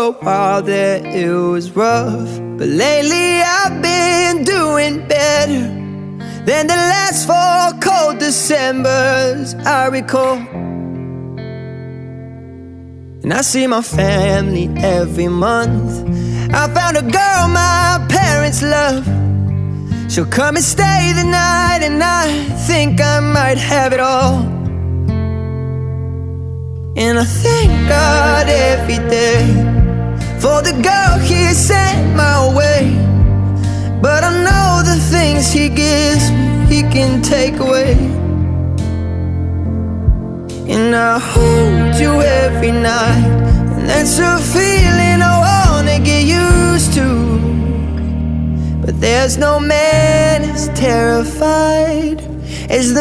a while there it was rough, but lately I've been doing better than the last 4 cold Decembers I recall. And I see my family every month. I found a girl my parents love. She'll come and stay the night, and I think I might have it all. And I thank God every day for the girl He sent my way. But I know the things He gives me, He can take away. And I hold you every night, and that's a feeling I wanna get used to. But there's no man as terrified as the